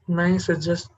Nice, it's just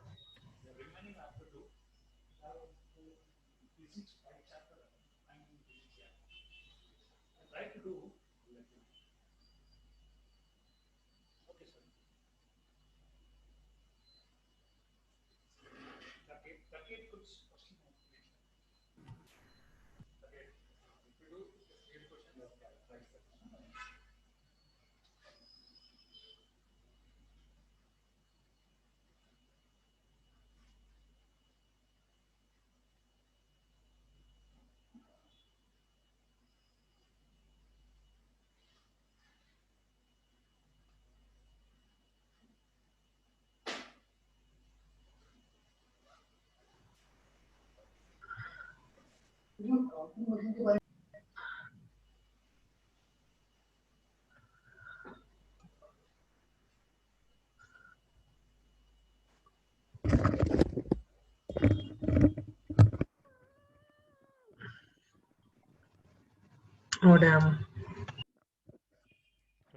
oh damn.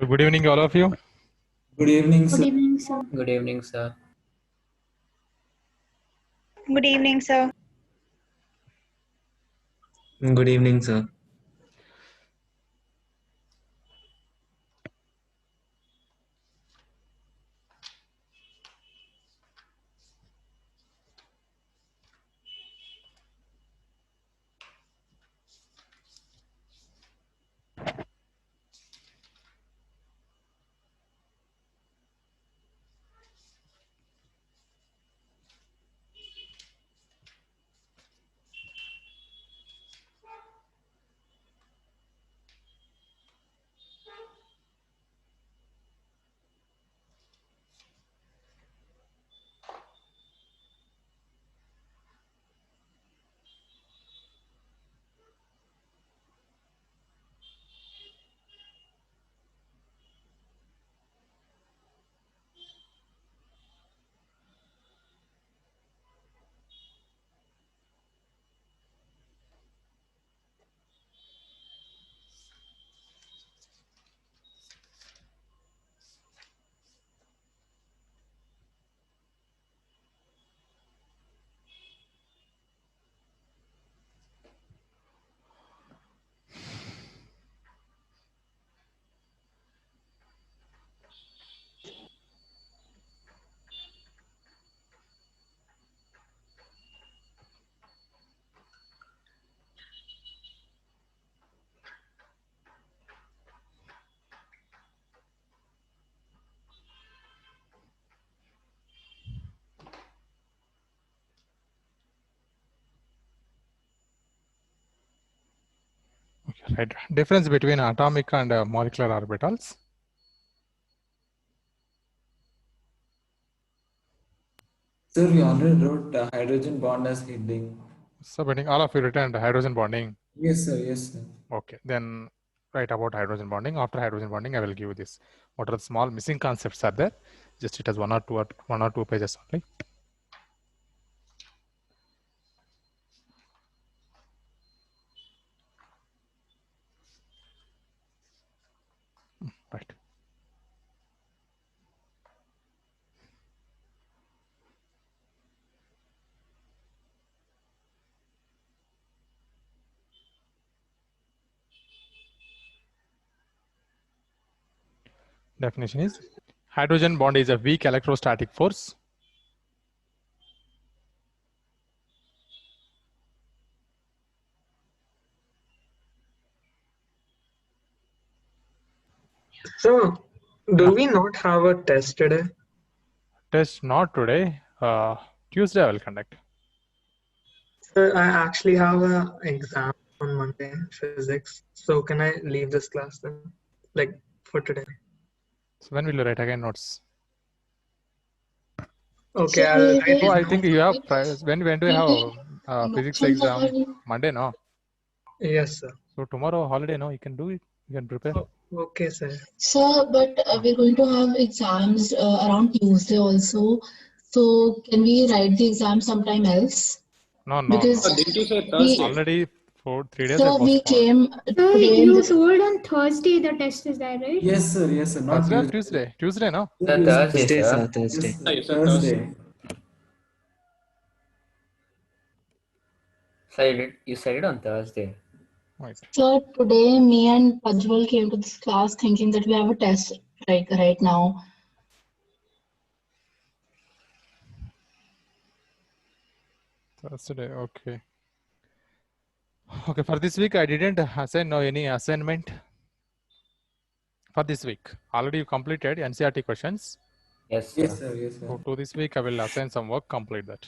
Good evening, all of you. Good evening, Good sir. evening, sir. Good evening, sir. Good evening, sir. Good evening, sir. Okay, right. Difference between atomic and molecular orbitals. Sir, we already wrote hydrogen bond as heading. So, between all of you written hydrogen bonding. Yes, sir. Yes, sir. Okay, then write about hydrogen bonding. After hydrogen bonding, I will give you this. What are the small missing concepts are there? Just it has one or two pages only. Right. Definition is hydrogen bond is a weak electrostatic force. So, do we not have a test today? Test not today. Tuesday I will conduct. Sir, I actually have an exam on Monday, physics. So, can I leave this class then? Like, for today? So when will you write again notes? Okay, Sir, I'll write Oh, it I now. think you have when do you have physics exam? no. Monday, no? Yes, sir. So tomorrow holiday, no? You can do it. You can prepare. Oh, okay, sir. Sir, but we're going to have exams around Tuesday also. So can we write the exam sometime else? No, no, Because no. Didn't you say we Thursday? Already 3 days So I we postponed. came So today. you told on Thursday the test is that, right? Yes, sir. Yes, sir. Not Thursday or Tuesday. Tuesday? Tuesday, no? Sir, you said Thursday, sir. yes, Thursday. sir, Thursday. So you said it on Thursday. Wait. So today me and Pajwal came to this class thinking that we have a test like right now. Thursday, okay. Okay, for this week I didn't assign any assignment for this week. Already you completed NCERT questions. Yes, sir. Yes, sir. Yes, sir. So to this week I will assign some work, complete that.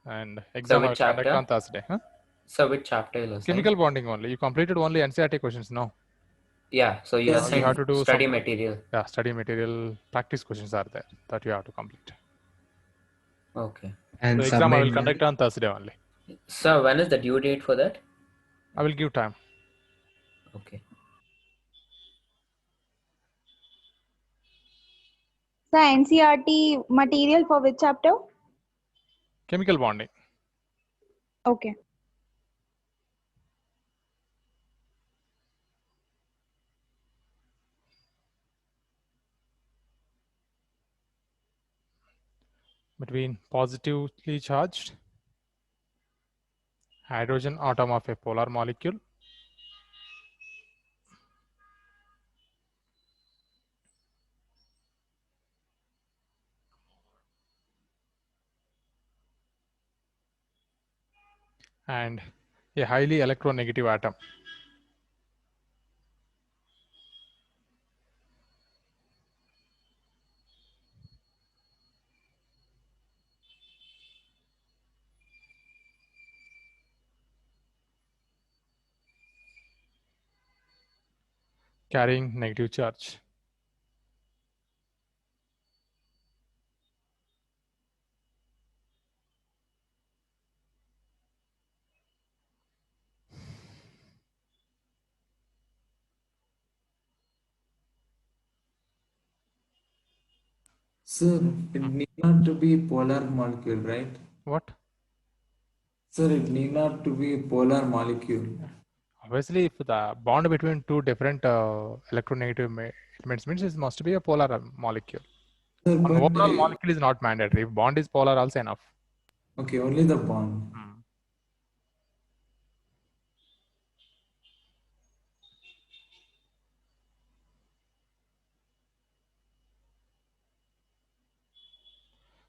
And So exam I will which conduct chapter? on Thursday. Huh? So which chapter you'll assign? Chemical bonding only. You completed only NCERT questions, no? Yeah, so you'll Yes, Now sir. you have assign to do study some material. study material, practice questions are there that you have to complete. Okay. And So exam I will submit conduct on Thursday only. So when is the due date for that? I will give time. Okay. So NCRT material for which chapter? Chemical bonding. Okay. Between positively charged hydrogen atom of a polar molecule and a highly electronegative atom. Carrying negative charge. Sir, it need not to be polar molecule, right? What? Sir, it need not to be polar molecule. Obviously, if the bond between two different electronegative elements means it must be a polar molecule. Sir, One but overall molecule is not mandatory. If bond is polar, also enough. okay, only the bond.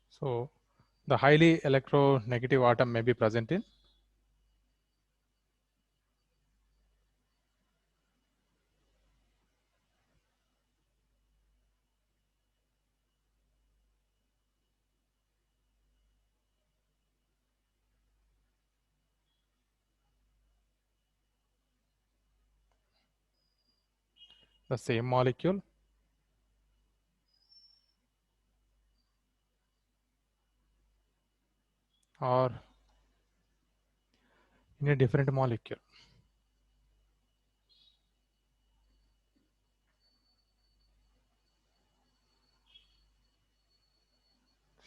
So the highly electronegative atom may be present in the same molecule or in a different molecule.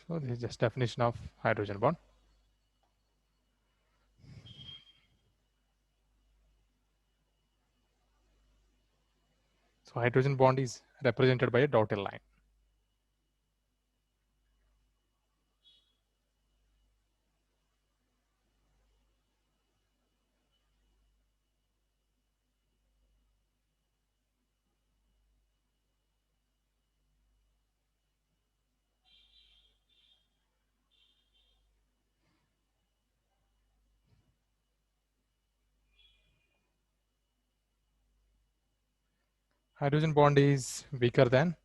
So this is just definition of hydrogen bond. So hydrogen bond is represented by a dotted line. Hydrogen bond is weaker than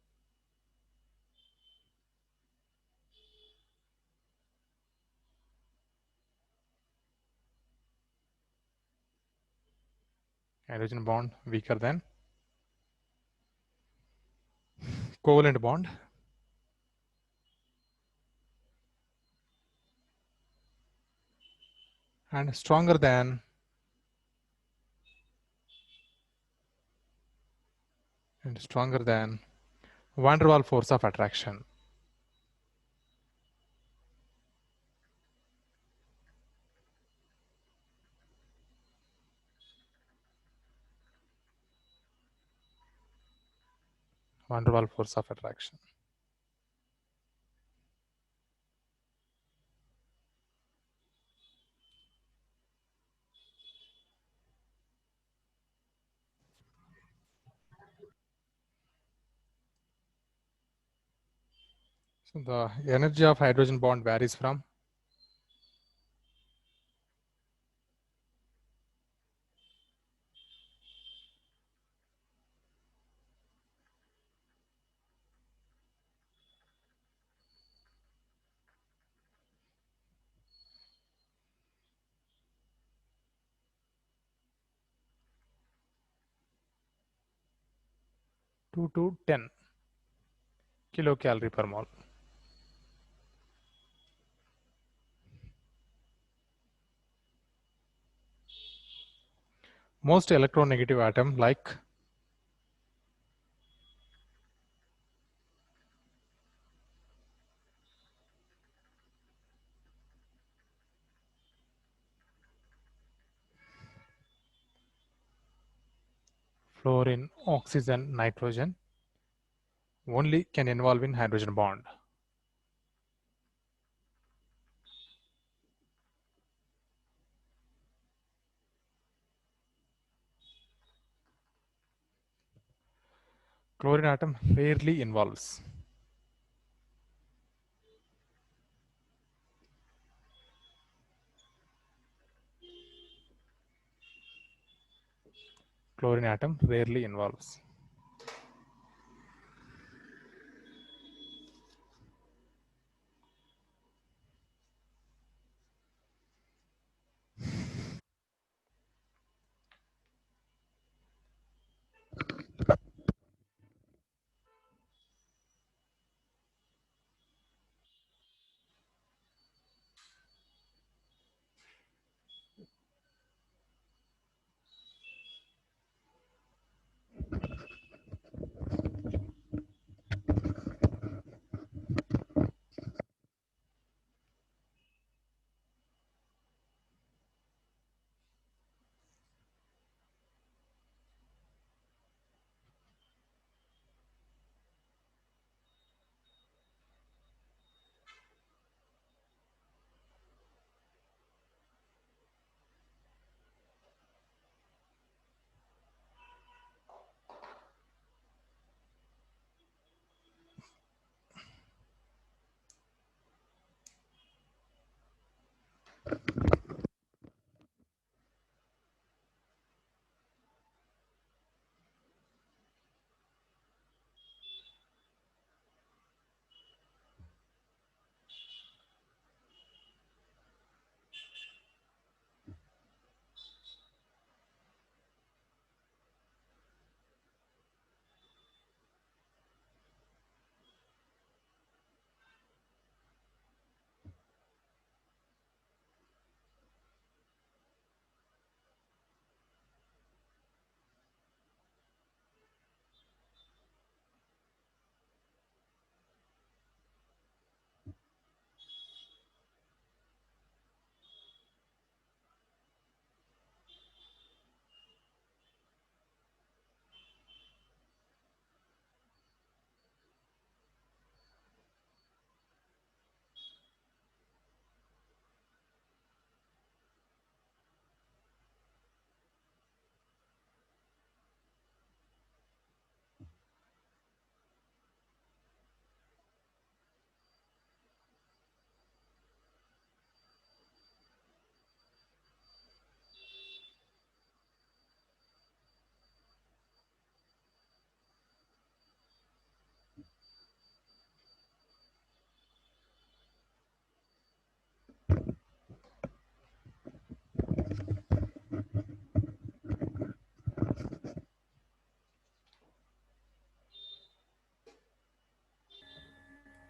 hydrogen bond weaker than covalent bond and stronger than van der Waals force of attraction. van der Waals force of attraction. So the energy of hydrogen bond varies from two to 10 kilocalorie per mole. Most electronegative atom like fluorine, oxygen, nitrogen only can involve in hydrogen bond. Chlorine atom rarely involves. Chlorine atom rarely involves.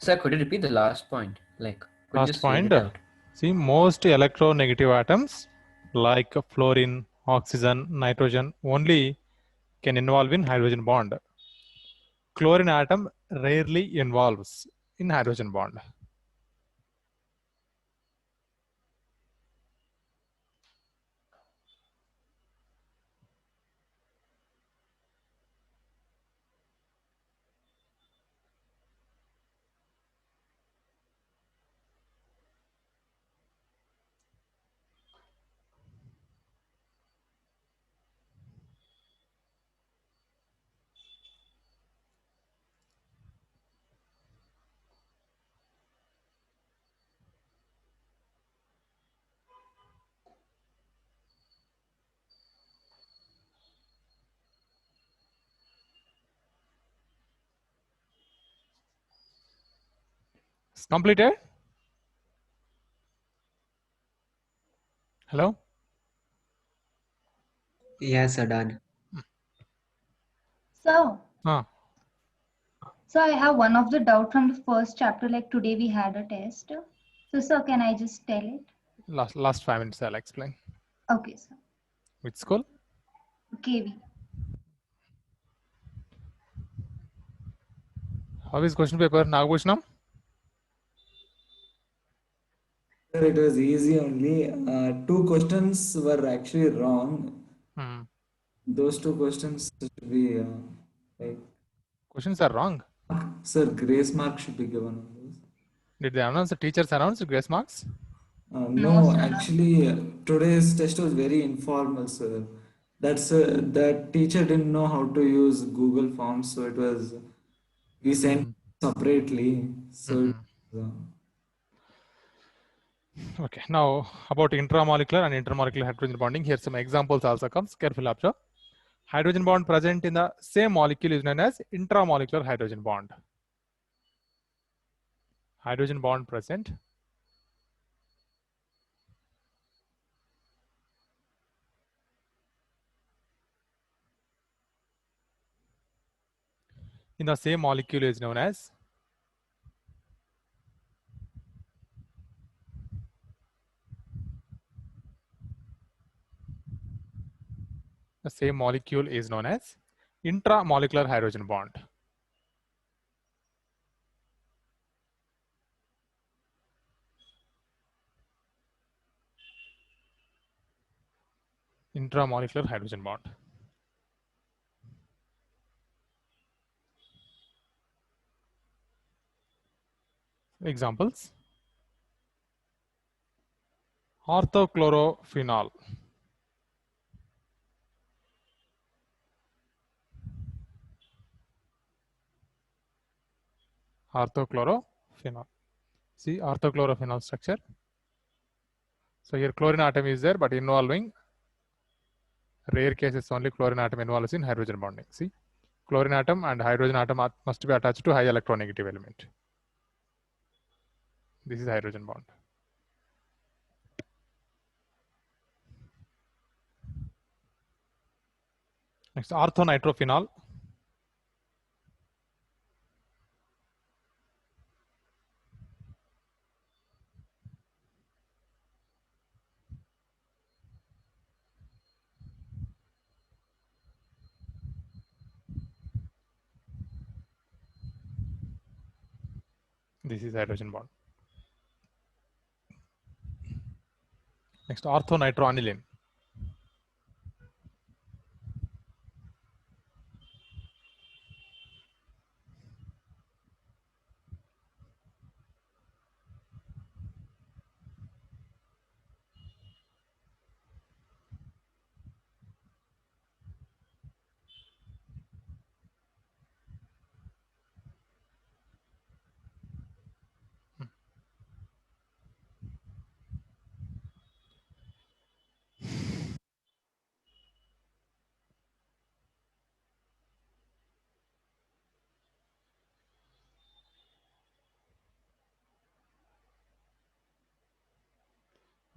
Sir, could you repeat the last point? Like, could you Last just read point. it out? See, most electronegative atoms like fluorine, oxygen, nitrogen only can involve in hydrogen bond. Chlorine atom rarely involves in hydrogen bond. Completed? Hello? Yes, sir, done. So, Ah, so I have one of the doubt from the first chapter, like today we had a test. So, sir, can I just tell it? last 5 minutes I'll explain. Okay, sir. Which school? KV. How is question paper? Nagabhushanam? Sir, it was easy only. Two questions were actually wrong. Hmm. Those two questions should be like, Questions are wrong. sir, grace mark should be given on those. Did they announce, the teachers announce grace marks? No, sir, actually, today's test was very informal, sir. That teacher didn't know how to use Google Forms, so it was we sent separately. So Okay, now about intramolecular and intermolecular hydrogen bonding. Here some examples also comes. Careful observe. Hydrogen bond present in the same molecule is known as intramolecular hydrogen bond. Hydrogen bond present in the same molecule is known as intramolecular hydrogen bond. Intramolecular hydrogen bond. Examples: orthochlorophenol, orthochlorophenol. See orthochlorophenol structure. So here chlorine atom is there, but involving rare cases only chlorine atom involves in hydrogen bonding. See, chlorine atom and hydrogen atom must be attached to high electronegative element. This is hydrogen bond. Next, orthonitrophenol. This is hydrogen bond. Next, orthonitroaniline.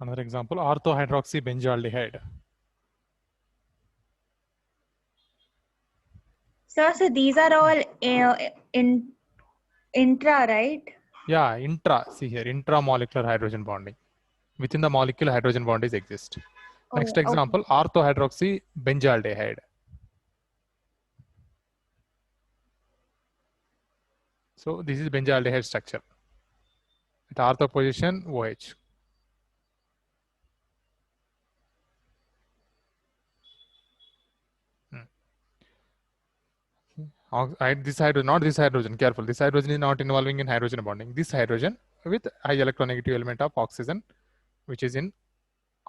Another example, orthohydroxybenzoaldehyde. Sir, so these are all intra, right? Yeah, intra. See here, intramolecular hydrogen bonding. Within the molecule, hydrogen bond is exist. Next Oh, example, orthohydroxybenzoaldehyde. So this is benzaldehyde structure. At ortho position, OH. This hydrogen, not this hydrogen, careful. This hydrogen is not involving in hydrogen bonding. This hydrogen with high electronegative element of oxygen, which is in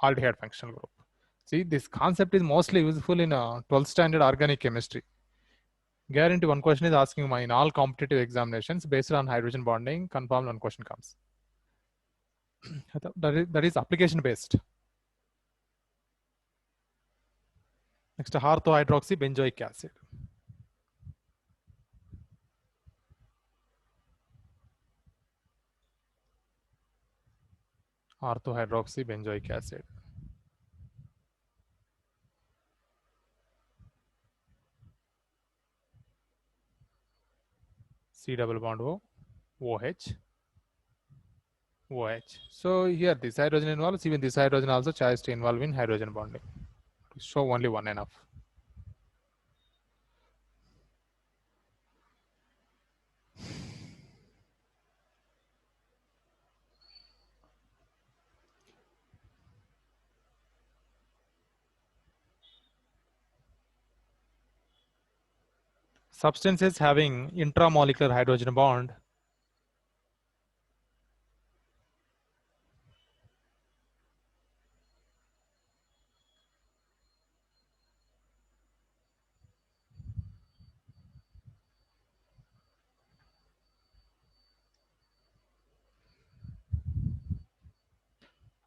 aldehyde functional group. See, this concept is mostly useful in 12th standard organic chemistry. Guarantee one question is asking in all competitive examinations based on hydrogen bonding, confirmed one question comes. that is application based. Next, orthohydroxybenzoic acid. orthohydroxybenzoic acid. C double bond O, OH, OH. So here this hydrogen involves, even this hydrogen also choice to involve in hydrogen bonding. So only one enough. Substances having intramolecular hydrogen bond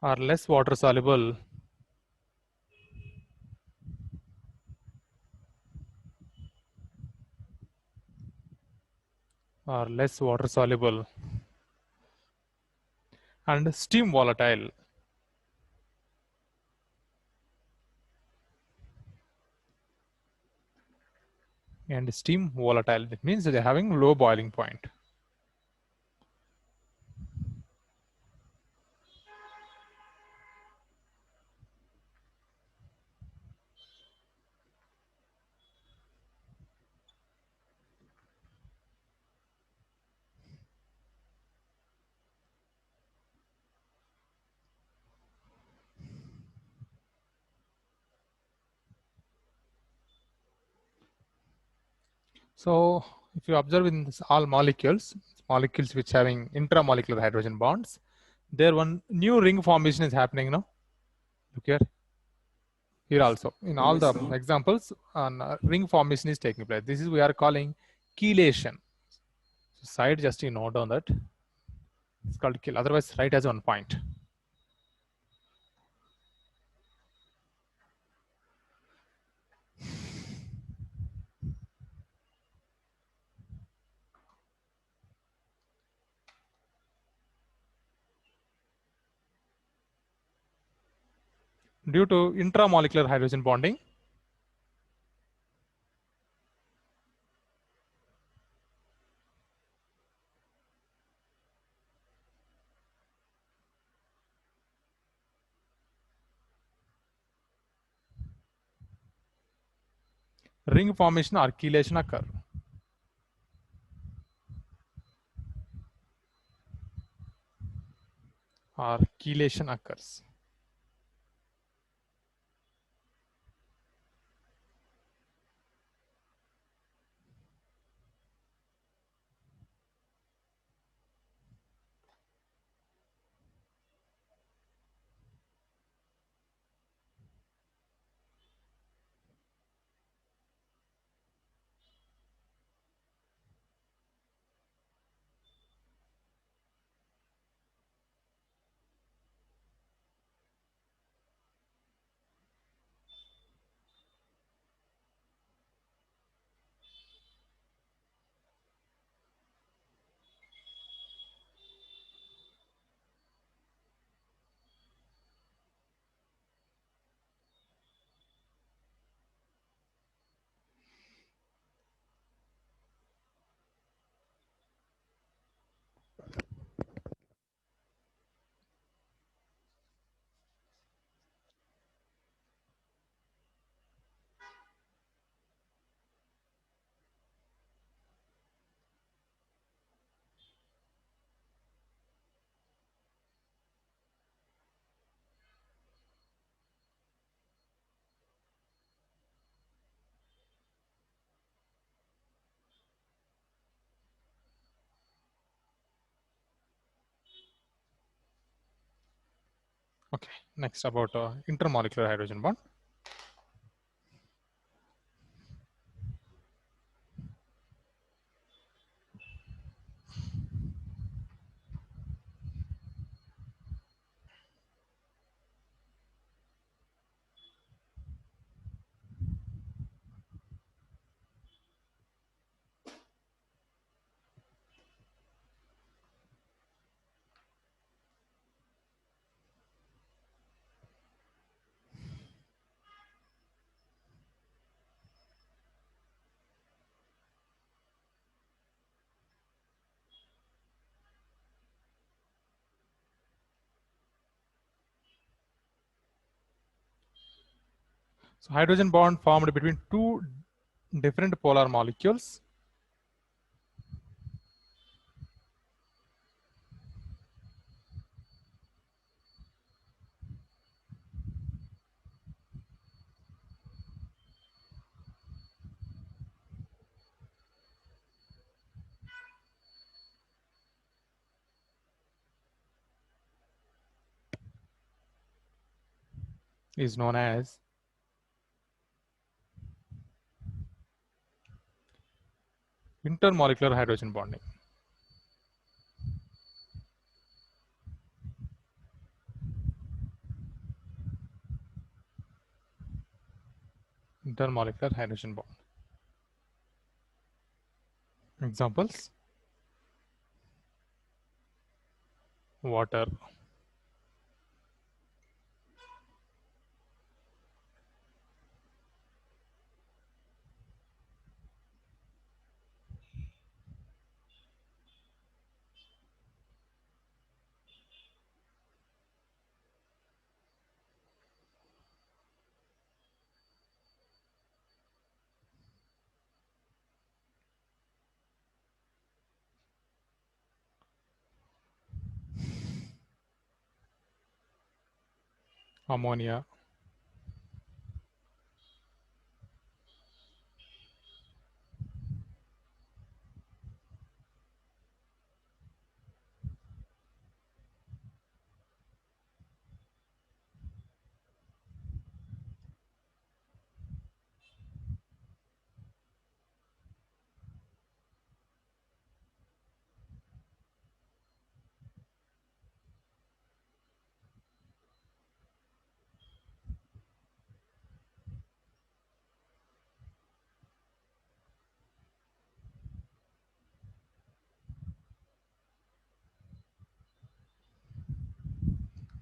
are less water soluble and steam volatile. And steam volatile, it means they're having low boiling point. So if you observe in this all molecules which having intramolecular hydrogen bonds, there one new ring formation is happening now. Look here. Here also, in all the examples, ring formation is taking place. This is we are calling chelation. So side just you note down that it's called chel. Otherwise, write as 1 point. Due to intramolecular hydrogen bonding, ring formation or chelation occur. Or chelation occurs. Okay, next about intermolecular hydrogen bond. So hydrogen bond formed between two different polar molecules. Is known as intermolecular hydrogen bonding. Intermolecular hydrogen bond. Examples: water, ammonia,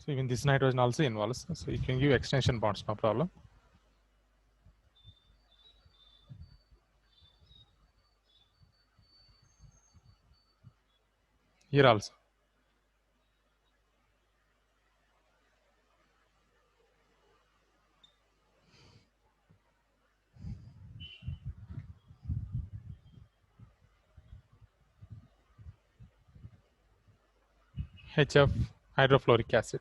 so even this nitrogen also involves. So you can give extension bonds, no problem. Here also. HF, hydrofluoric acid.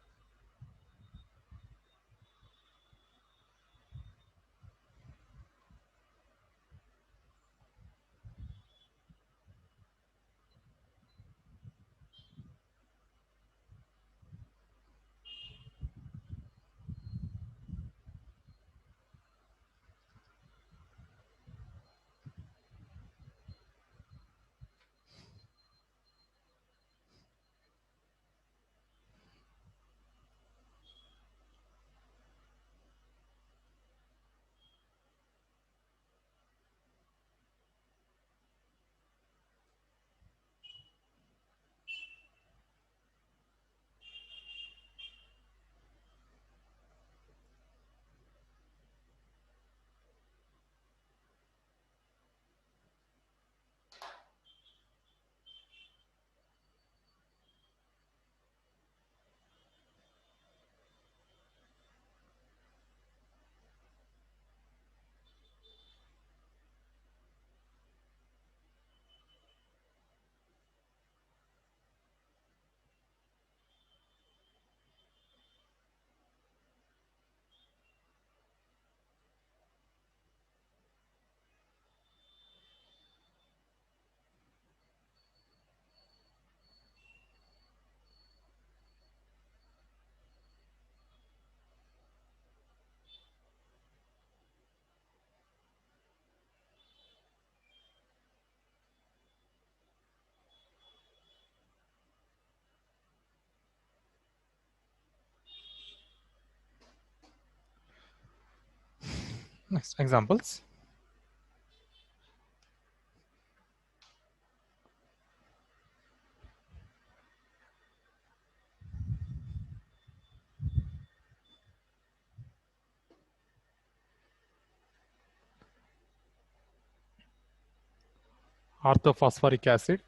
Next examples. Orthophosphoric acid,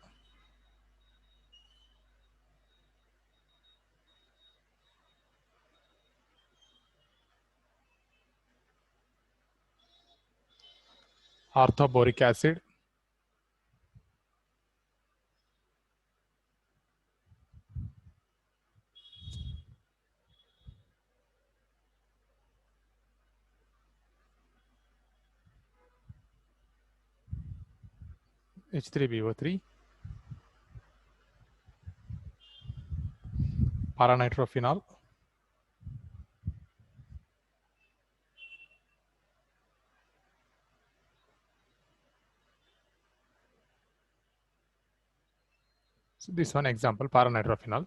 orthoboric acid, H3BO3, paranitrophenol, so this one example, paranitrophenol.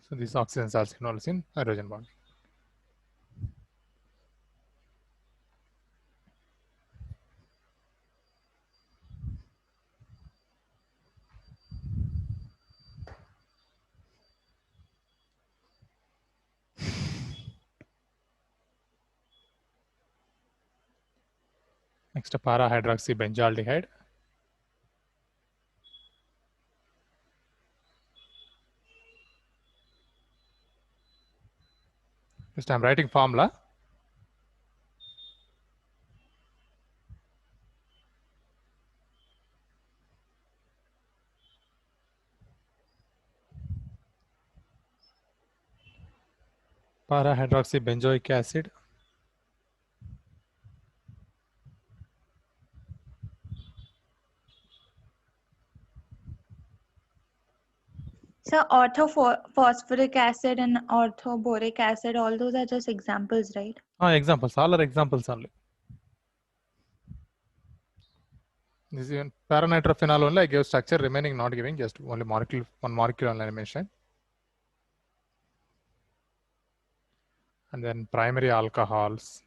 So these oxygens are involved in hydrogen bond. Next, para-hydroxybenzaldehyde. Just I'm writing formula. Para-hydroxybenzoic acid. So orthophosphoric acid and orthoboric acid, all those are just examples, right? Examples, all are examples only. This is paranitrophenol only I gave structure, remaining not giving, just only molecule, one molecule only I mentioned. And then primary alcohols.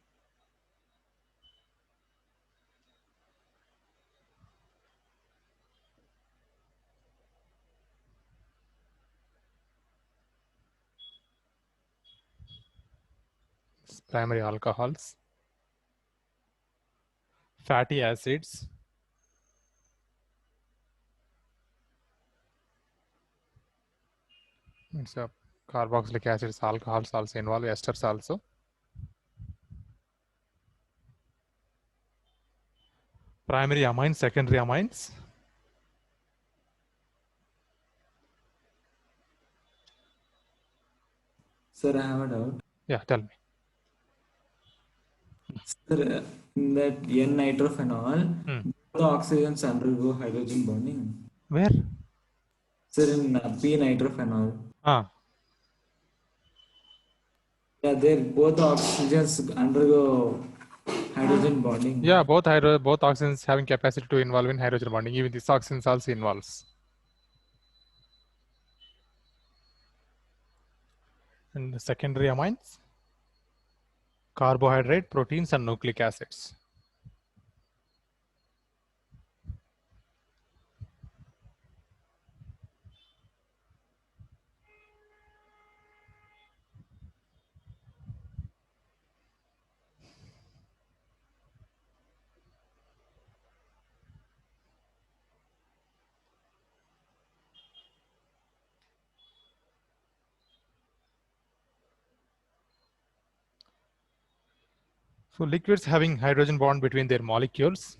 Primary alcohols. Fatty acids. It's a carboxylic acids, alcohols also involved, esters also. Primary amines, secondary amines. Sir, I have a doubt. Yeah, tell me. Sir, in that N-nitrophenol, the oxygens undergo hydrogen bonding. Where? Sir, in P-nitrophenol. Yeah, there both the oxygens undergo hydrogen bonding. Yeah, both oxygens having capacity to involve in hydrogen bonding. Even this oxygens also involves. And the secondary amines, carbohydrate, proteins, and nucleic acids. So liquids having hydrogen bond between their molecules.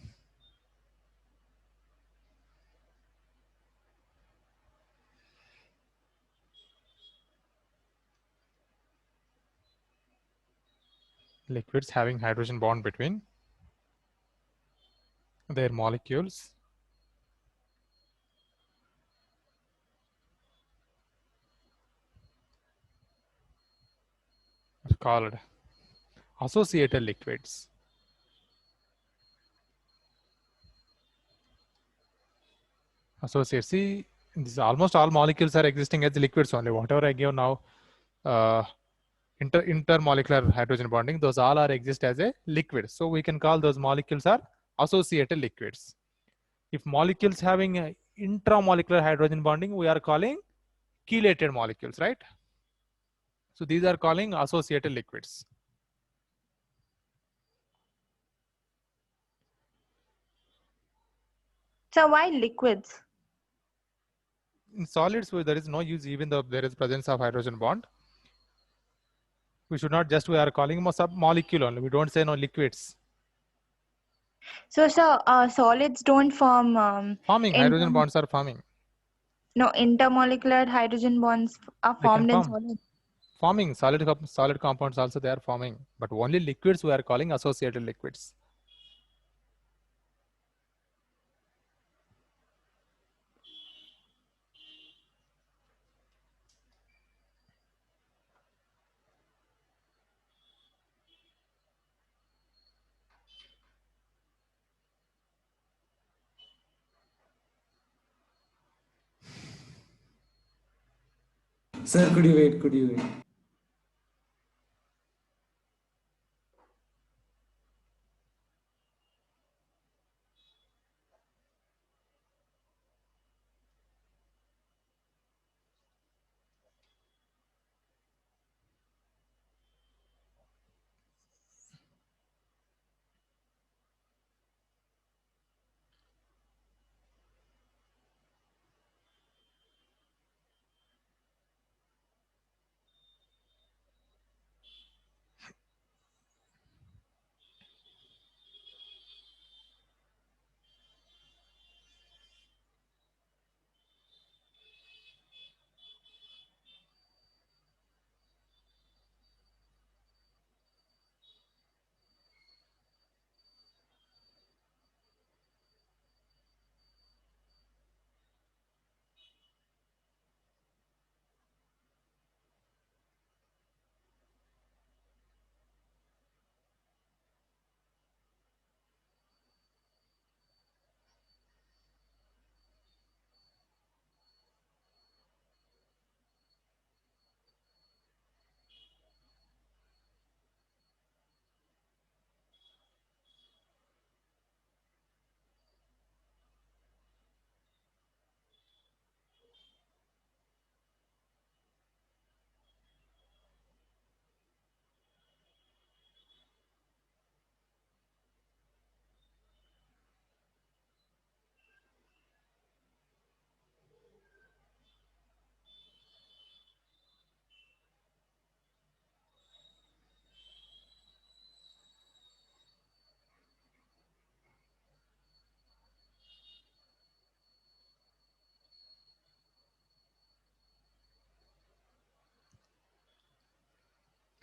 Liquids having hydrogen bond between their molecules are called associated liquids. Associate. See, this almost all molecules are existing as liquids only. Whatever I give now, intermolecular hydrogen bonding, those all are exist as a liquid. So we can call those molecules are associated liquids. If molecules having a intramolecular hydrogen bonding, we are calling chelated molecules, right? So these are calling associated liquids. So why liquids? In solids, there is no use even though there is presence of hydrogen bond. We should not just, we are calling them a sub-molecule only. We don't say no liquids. So solids don't form Forming, hydrogen bonds are forming. no, intermolecular hydrogen bonds are They can formed in form. solids. Forming, solid compounds also they are forming. But only liquids we are calling associated liquids. Sir, could you wait? Could you wait?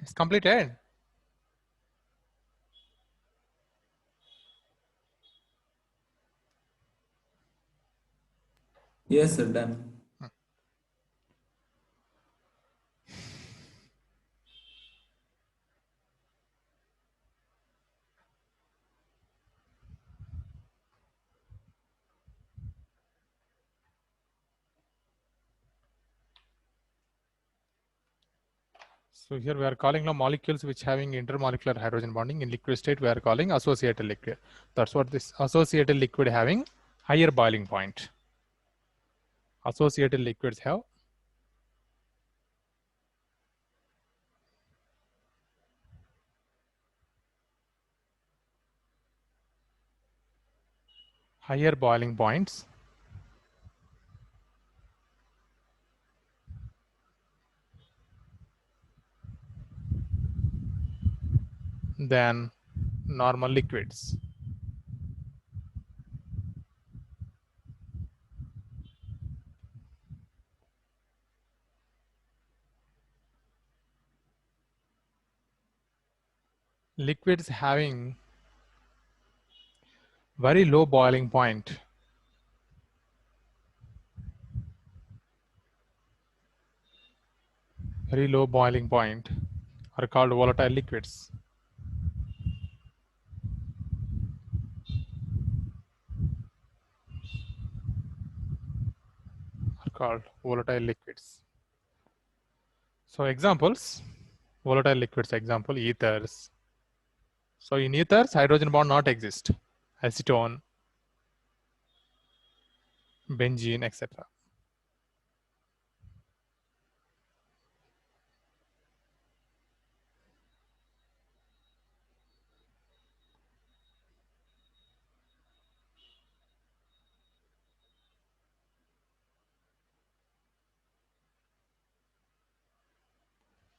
It's completed. Yes, sir, done. So here we are calling the molecules which having intermolecular hydrogen bonding. In liquid state we are calling associated liquid. That's what this associated liquid having higher boiling point. Associated liquids have higher boiling points than normal liquids. Liquids having very low boiling point are called volatile liquids. Are called volatile liquids. So examples, volatile liquids example, ethers. So in ethers, hydrogen bond not exist. Acetone, benzene, etc.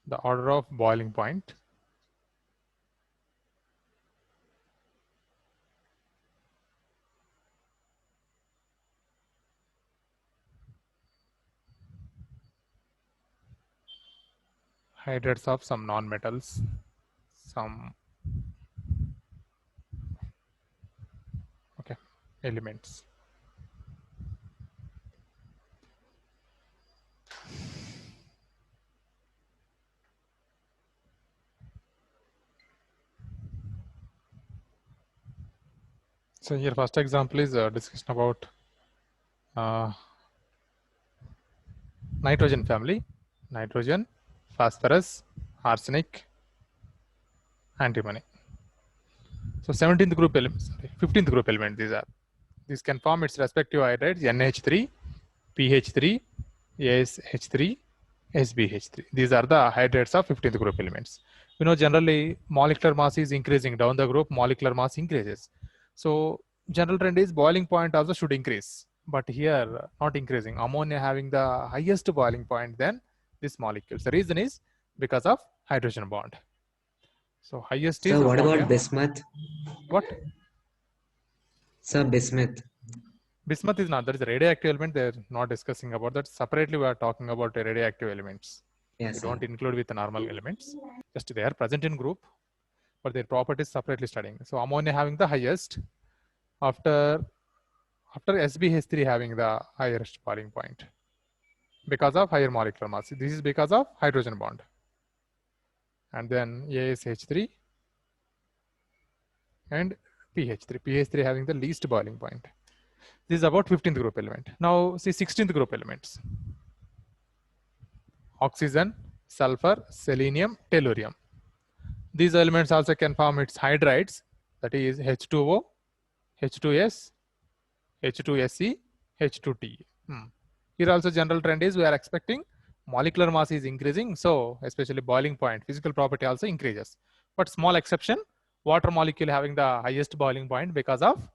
The order of boiling point. Hydrates of some non-metals, some elements. So here first example is a discussion about nitrogen family, nitrogen, phosphorus, arsenic, antimony. So 17th group element, 15th group element these are. These can form its respective hydrates NH3, PH3, ASH3, SBH3. These are the hydrates of 15th group elements. You know, generally molecular mass is increasing down the group, molecular mass increases. So general trend is boiling point also should increase, but here not increasing. Ammonia having the highest boiling point than this molecule. The reason is because of hydrogen bond. So highest is Sir, what ammonia. about bismuth? What? Sir, bismuth. Bismuth is not, that is a radioactive element. They're not discussing about that. Separately, we are talking about the radioactive elements. Yes, We sir. don't include with the normal elements. Just they are present in group, but their properties separately studying. So ammonia having the highest after SbH3 having the highest boiling point because of higher molecular mass. This is because of hydrogen bond. And then ASH3 and PH3. PH3 having the least boiling point. This is about 15th group element. Now see 16th group elements. Oxygen, sulfur, selenium, tellurium. These elements also can form its hydrides, that is H2O, H2S, H2SE, H2Te. Here also general trend is we are expecting molecular mass is increasing, so especially boiling point, physical property also increases. But small exception, water molecule having the highest boiling point because of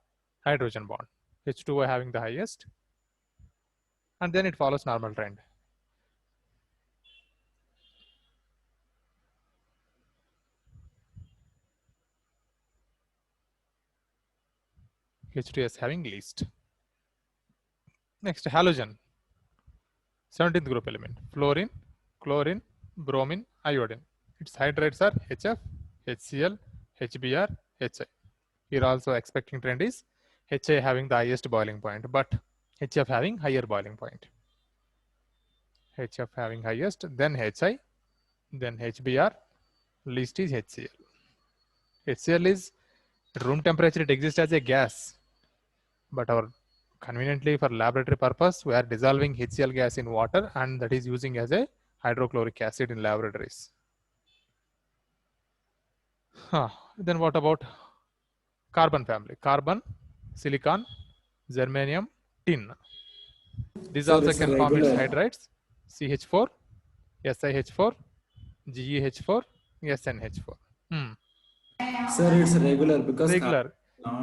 hydrogen bond. H2O having the highest, and then it follows normal trend. H2S having least. Next, halogen. 17th group element. Fluorine, chlorine, bromine, iodine. Its hydrates are HF, HCl, HBr, HI. Here also expecting trend is HI having the highest boiling point, but HF having higher boiling point. HF having highest, then HI, then HBr, least is HCl. HCl is room temperature, it exists as a gas, but our conveniently for laboratory purpose, we are dissolving HCl gas in water, and that is using as a hydrochloric acid in laboratories. Then what about carbon family? Carbon, silicon, germanium, tin. These Sir, also it's can form its regular. hydrides: CH4, SiH4, GeH4, SnH4. Sir, it's regular because Regular.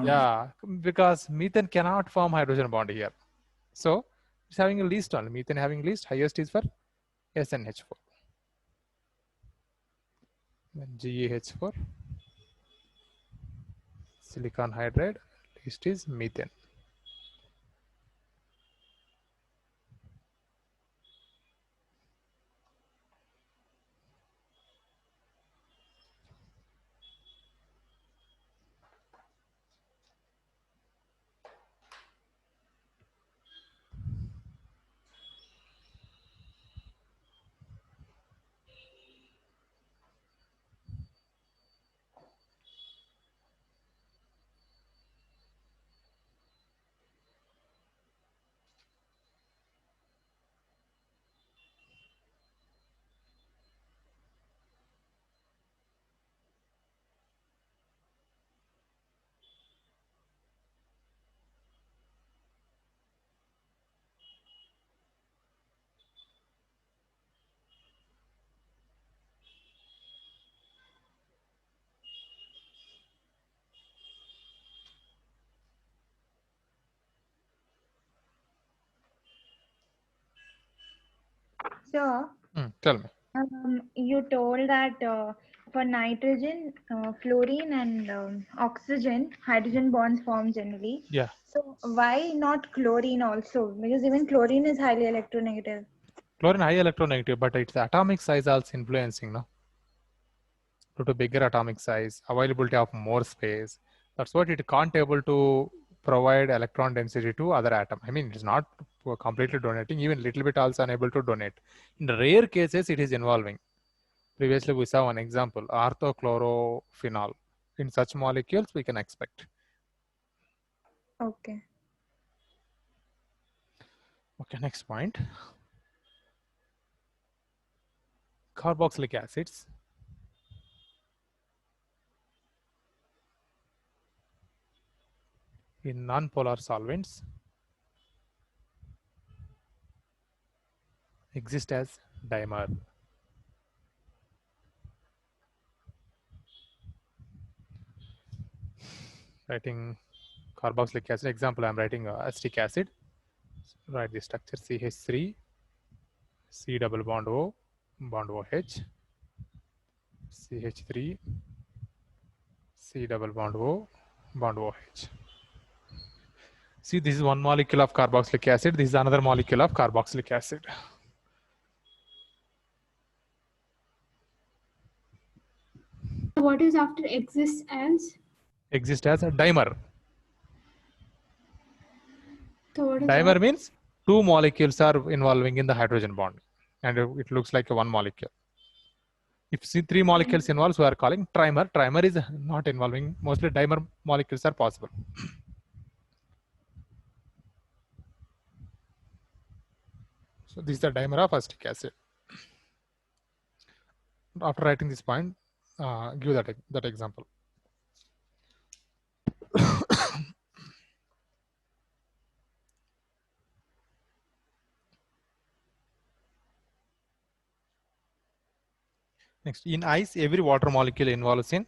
Yeah, because methane cannot form hydrogen bond here. So it's having a least only. Methane having least, highest is for SnH4. Then GeH4, silicon hydride, least is methane. So, Tell me. you told that for nitrogen, fluorine, and oxygen, hydrogen bonds form generally. Yeah. So, why not chlorine also? Because even chlorine is highly electronegative. Chlorine high electronegative, but its atomic size also influencing, no? Due to bigger atomic size, availability of more space. That's what it can't able to provide electron density to other atom. I mean, it's not completely donating, even little bit also unable to donate. In the rare cases, it is involving. Previously, we saw one example, orthochlorophenol. In such molecules, we can expect. Okay. Okay, next point. Carboxylic acids. In non-polar solvents exist as dimer. Writing carboxylic acid example, I'm writing acetic acid. Write the structure CH3, C double bond O, bond OH, CH3, C double bond O, bond OH. See, this is one molecule of carboxylic acid. This is another molecule of carboxylic acid. What is after exists as? Exist as a dimer. So what is Dimer that? means two molecules are involving in the hydrogen bond, and it looks like a one molecule. If three molecules involves, we are calling trimer. Trimer is not involving. Mostly dimer molecules are possible. So this is the dimer of acetic acid. After writing this point, give that example. Next, in ice, every water molecule involves in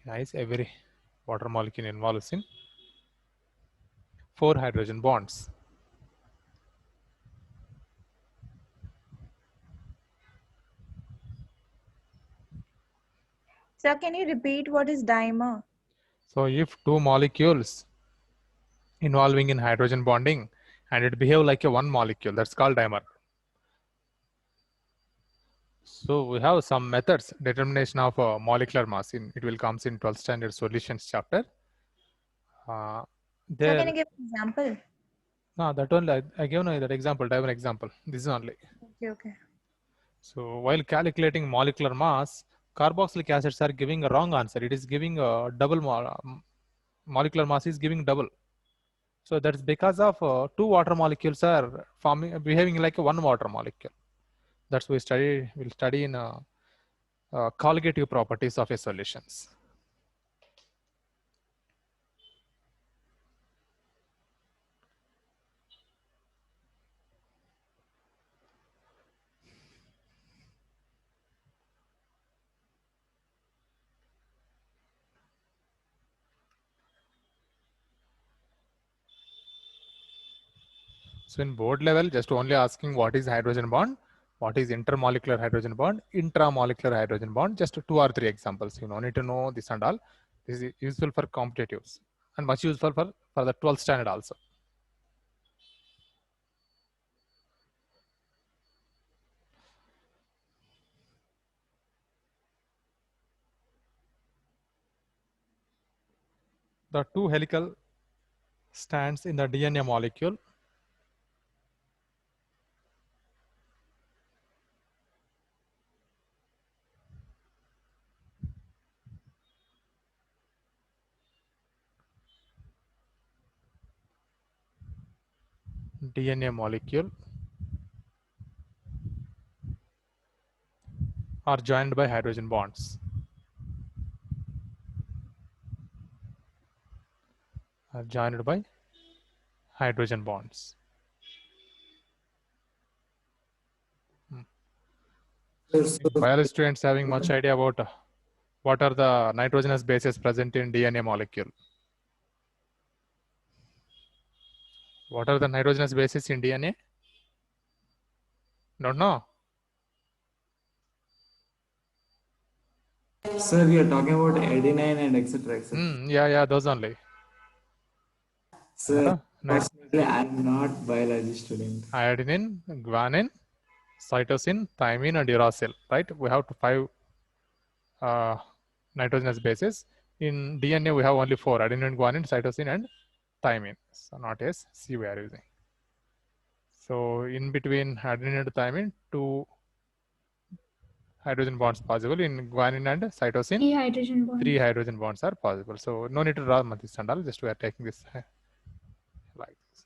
ice, every water molecule involves in 4 hydrogen bonds. Sir, can you repeat what is dimer? So if two molecules involving in hydrogen bonding and it behave like a one molecule, that's called dimer. So we have some methods, determination of molecular mass. It will comes in 12th standard solutions chapter. Sir, There, can you give an example? no, that only I gave you that example, dimer example. This is only. Okay, okay. So while calculating molecular mass, carboxylic acids are giving a wrong answer. It is giving a double molecular mass is giving double. So that's because of two water molecules are behaving like a one water molecule. That's we'll study in colligative properties of a solutions. So in board level, just only asking what is hydrogen bond, what is intermolecular hydrogen bond, intramolecular hydrogen bond, just 2 or 3 examples. You don't need to know this and all. This is useful for competitives and much useful for the 12th standard also. The 2 helical strands in the DNA molecule are joined by hydrogen bonds. Are joined by hydrogen bonds. Biology students having much idea about what are the nitrogenous bases present in DNA molecule? What are the nitrogenous bases in DNA? Don't know. Sir, we are talking about adenine and etc. etc. Yeah, those only. Sir, unfortunately, I'm not biology student. Adenine, guanine, cytosine, thymine, and uracil. Right? We have 5 nitrogenous bases. In DNA, we have only 4: adenine, guanine, cytosine, and thymine. So not S, C we are using. So in between adenine and thymine, 2 hydrogen bonds possible. In guanine and cytosine, 3 hydrogen bonds. 3 hydrogen bonds are possible. So no need to draw this and all. Just we are taking this like this.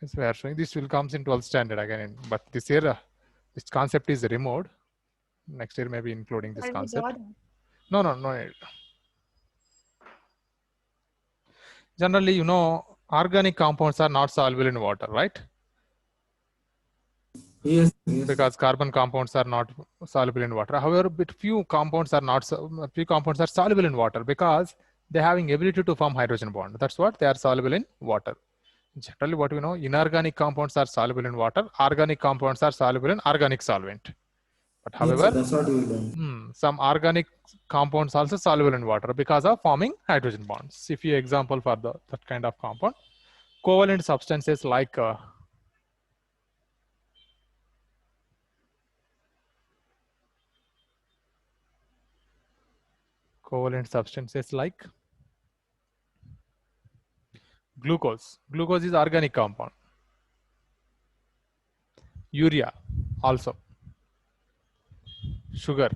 Yes, we are showing this will comes in 12th standard again. But this year, this concept is removed. Next year, maybe including this concept. No need. Generally, you know, organic compounds are not soluble in water, right? Yes. Because carbon compounds are not soluble in water. However, few compounds are soluble in water because they having ability to form hydrogen bond. That's what they are soluble in water. Generally, what we know, inorganic compounds are soluble in water. Organic compounds are soluble in organic solvent. But however, yes, that's what we done. Some organic compounds also soluble in water because of forming hydrogen bonds. If you example for that kind of compound, covalent substances like glucose. Glucose is organic compound. Urea also. Sugar.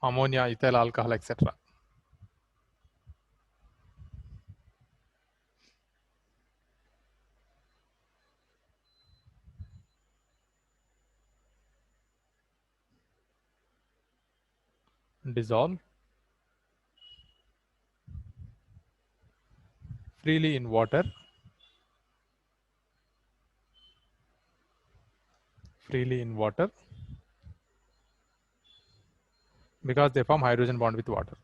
Ammonia, ethyl alcohol, etc. Dissolve freely in water. Because they form hydrogen bond with water.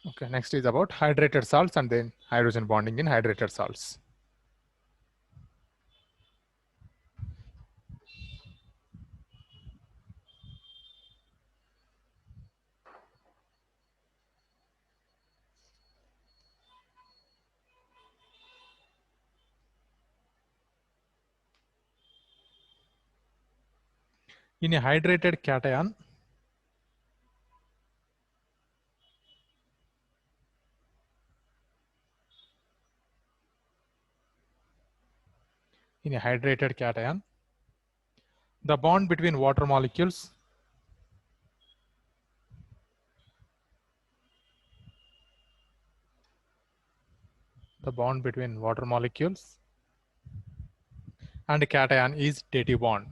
Okay, next is about hydrated salts and then hydrogen bonding in hydrated salts. In a hydrated cation, the bond between water molecules and cation is dative bond.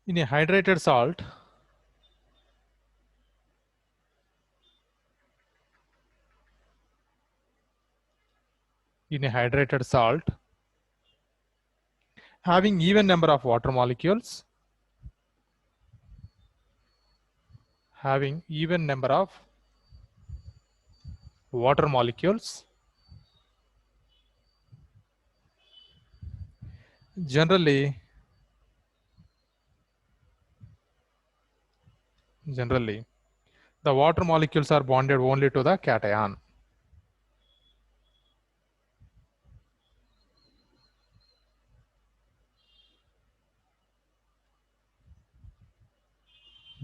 In a hydrated salt, having even number of water molecules, generally the water molecules are bonded only to the cation.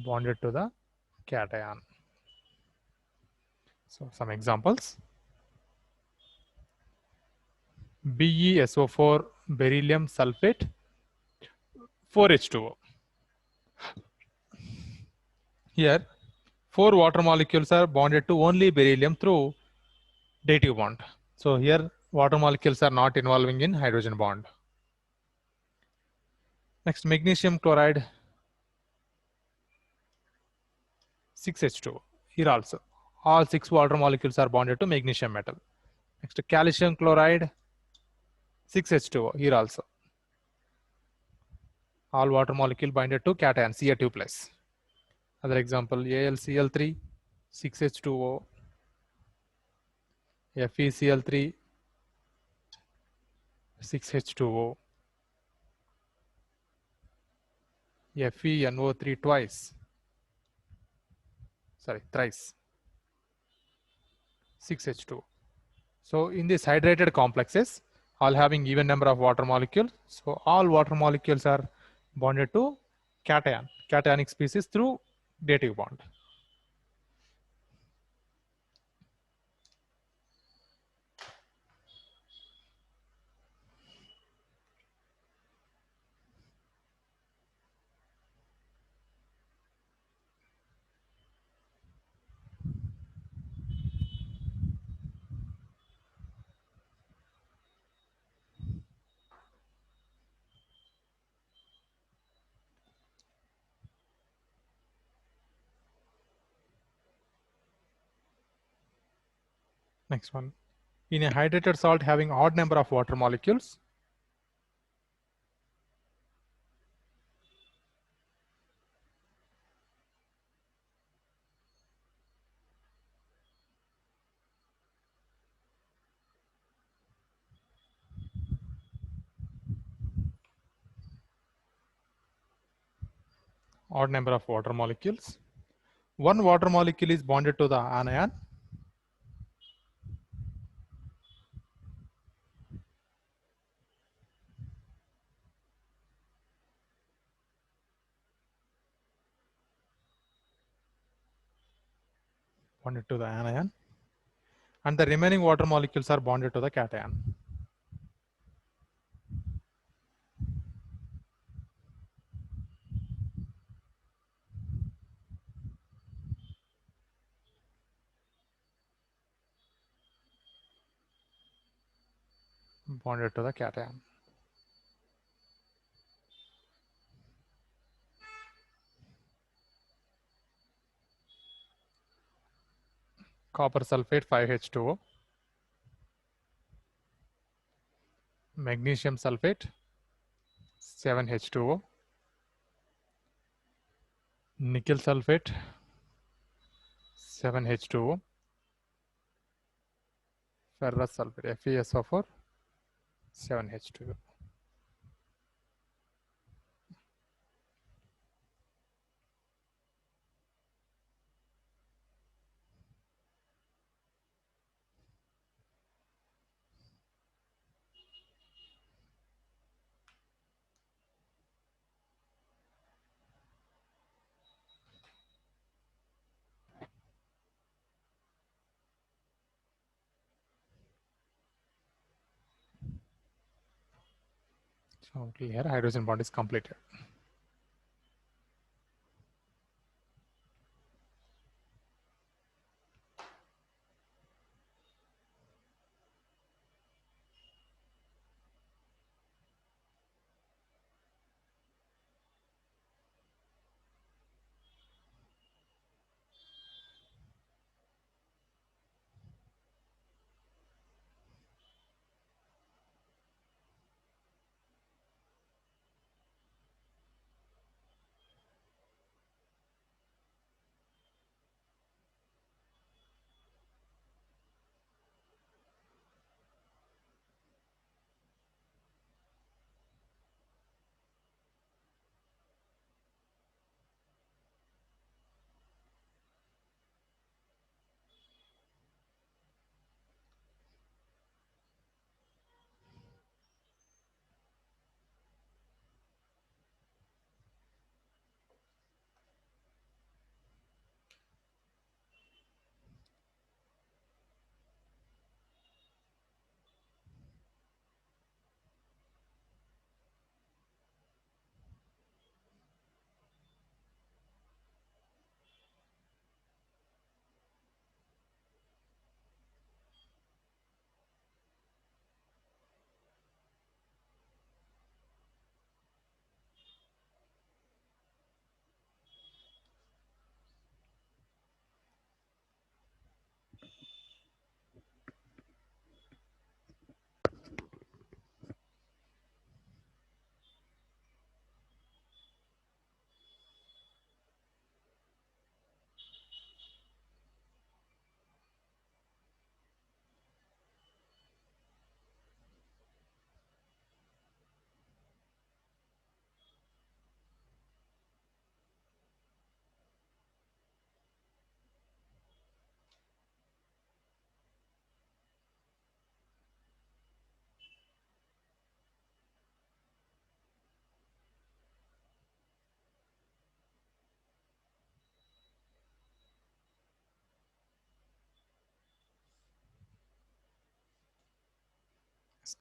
bonded to the cation. So some examples. BeSO4 beryllium sulfate 4H2O. Here 4 water molecules are bonded to only beryllium through dative bond. So here water molecules are not involving in hydrogen bond. Next, magnesium chloride 6H2O. Here also all 6 water molecules are bonded to magnesium metal. Next, calcium chloride 6H2O. Here also all water molecule bonded to cation Ca2+. Other example, AlCl3 6H2O, FeCl3 6H2O, FeNO3 thrice 6H2O. So in these hydrated complexes, all having even number of water molecules. So all water molecules are bonded to cationic species through dative bond. Next one. In a hydrated salt having odd number of water molecules, odd number of water molecules. One water molecule is bonded to the anion. Bonded to the anion. And the remaining water molecules are bonded to the cation. Bonded to the cation. Copper sulfate 5H2O, magnesium sulfate 7H2O, nickel sulfate 7H2O, ferrous sulfate FeSO4 7H2O. So here hydrogen bond is completed.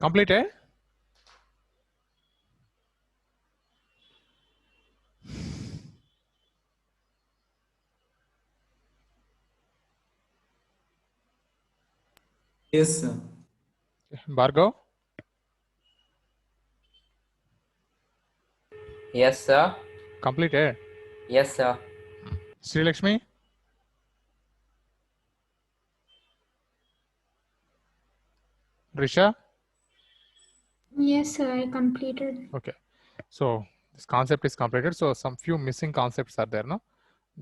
Completed? Yes, sir. Bhargav? Yes, sir. Completed? Yes, sir. Sri Lakshmi? Risha? Yes, sir, I completed. Okay. So this concept is completed. So some few missing concepts are there, no?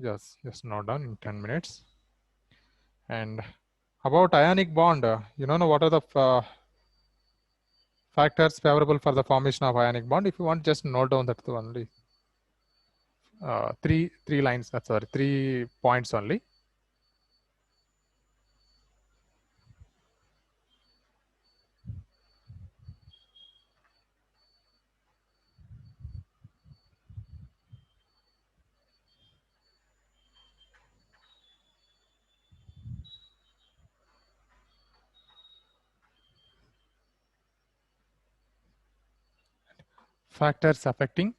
Just note down in 10 minutes. And about ionic bond, you know what are the factors favorable for the formation of ionic bond? If you want, just note down that only. Three lines. That's sorry, 3 points only. Factors affecting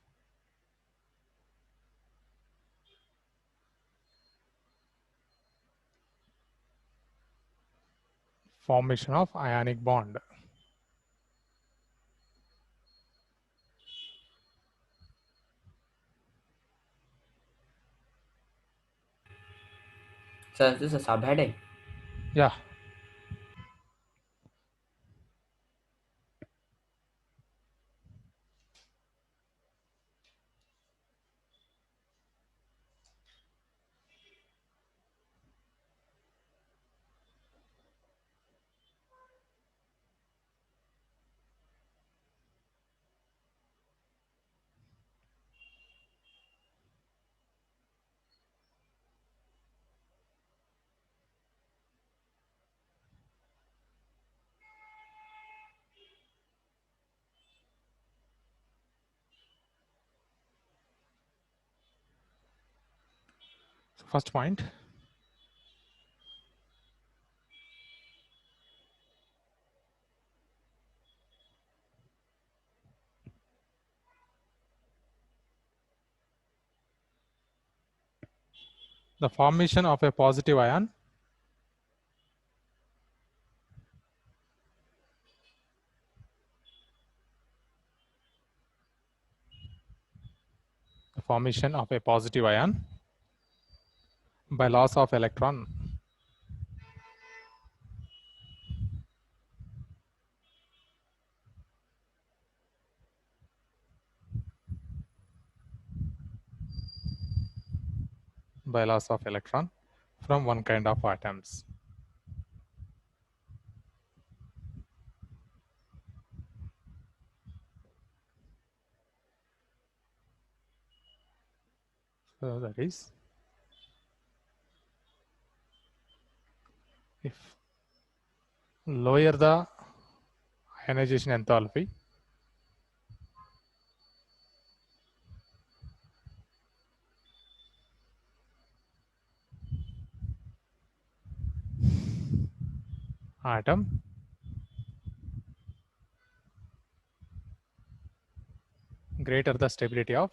formation of ionic bond. So is this a subheading? Yeah. So first point. The formation of a positive ion by loss of electron from one kind of atoms. So that is, if lower the ionization enthalpy, atom greater the stability of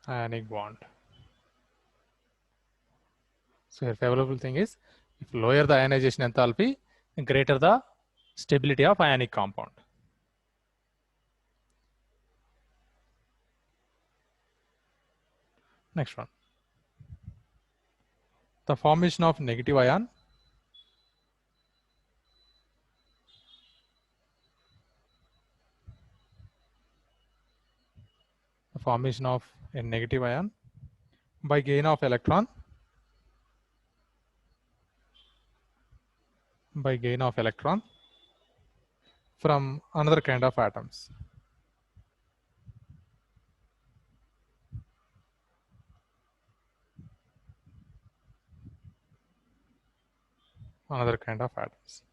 ionic bond. So here favorable thing is, if lower the ionization enthalpy, greater the stability of ionic compound. Next one. The formation of negative ion a negative ion by gain of electron from another kind of atoms.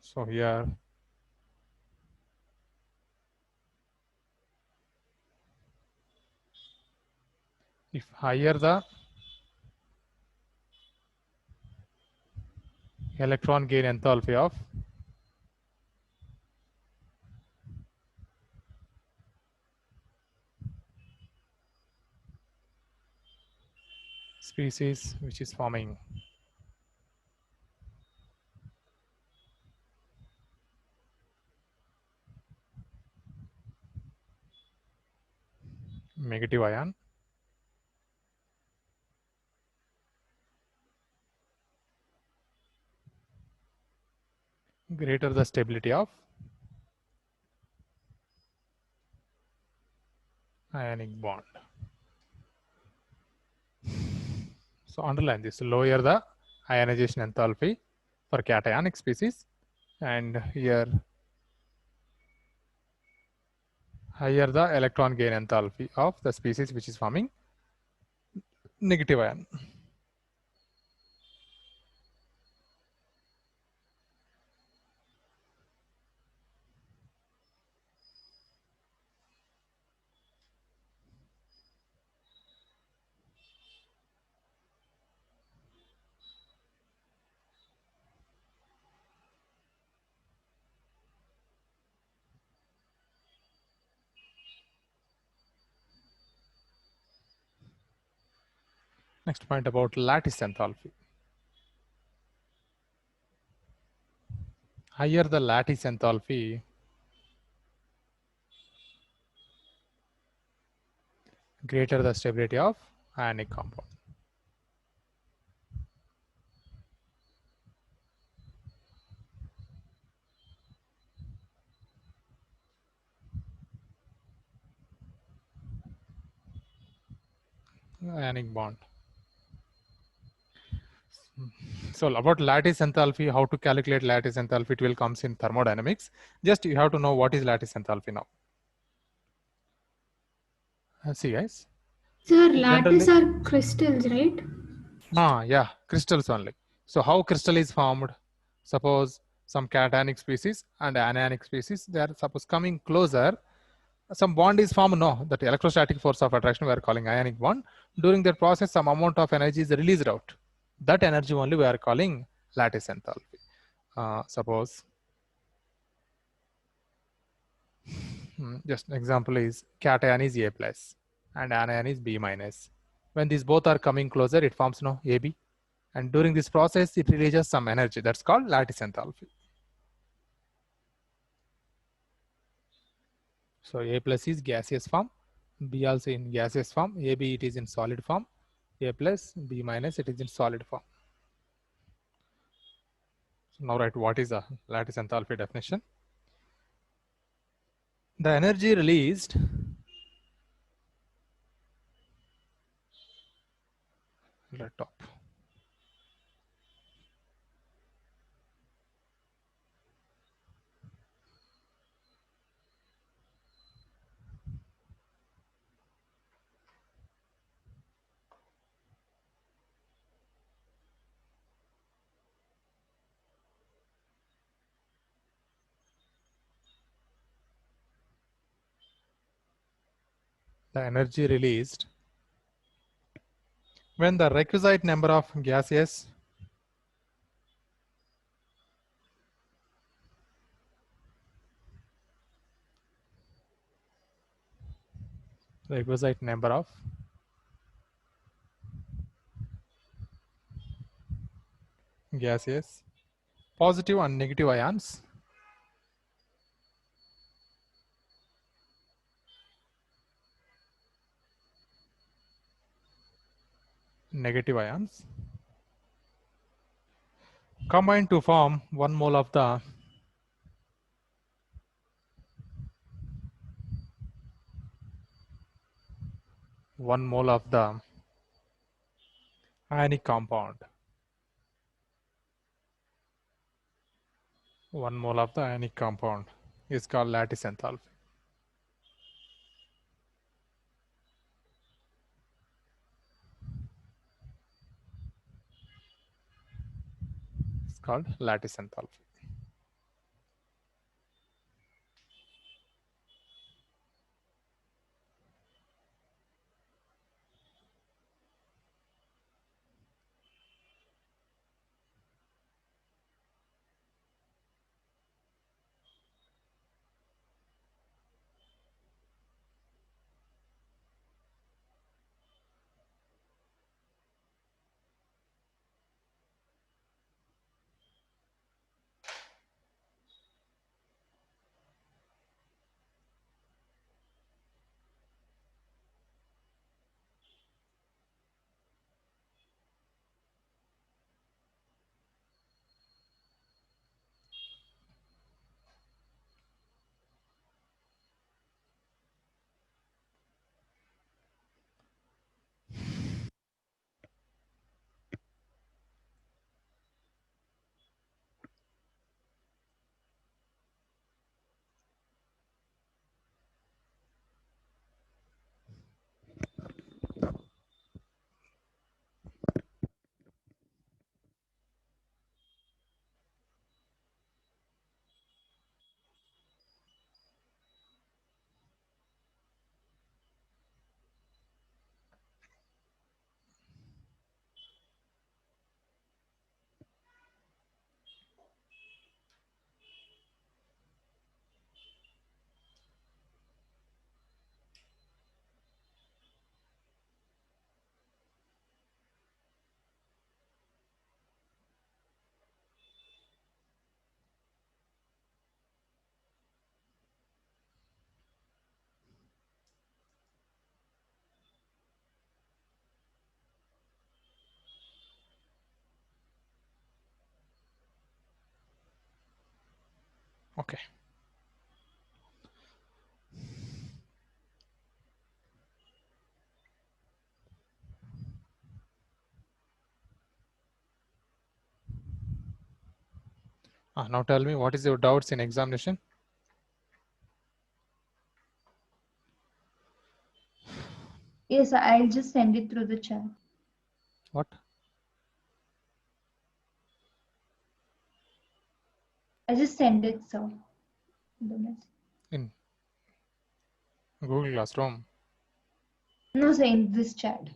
So here if higher the electron gain enthalpy of species which is forming negative ion greater the stability of ionic bond. So underline this, lower the ionization enthalpy for cationic species, and here higher the electron gain enthalpy of the species which is forming negative ion. Next point about lattice enthalpy. Higher the lattice enthalpy, greater the stability of ionic compound. Ionic bond. So about lattice enthalpy, how to calculate lattice enthalpy, it will comes in thermodynamics. Just you have to know what is lattice enthalpy now. See guys. Sir, lattice Generally, are crystals, right? yeah, crystals only. So how crystal is formed? Suppose some cationic species and anionic species, they are suppose coming closer. Some bond is formed, no, that electrostatic force of attraction we are calling ionic bond. During that process, some amount of energy is released out. That energy only we are calling lattice enthalpy. Suppose, just an example is cation is A plus and anion is B minus. When these both are coming closer, it forms no AB. And during this process, it releases some energy. That's called lattice enthalpy. So A plus is gaseous form, B also in gaseous form, AB it is in solid form, A plus, B minus it is in solid form. So now write what is the lattice enthalpy definition. The energy released at top. The energy released when the requisite number of gaseous requisite number of gaseous positive and negative ions combine to form 1 mole of the ionic compound. 1 mole of the ionic compound is called lattice enthalpy. It's called lattice enthalpy. Okay. Now tell me, what is your doubts in examination? Yes, I'll just send it through the chat. What? I just send it, so. In Google Classroom? No, sir, in this chat.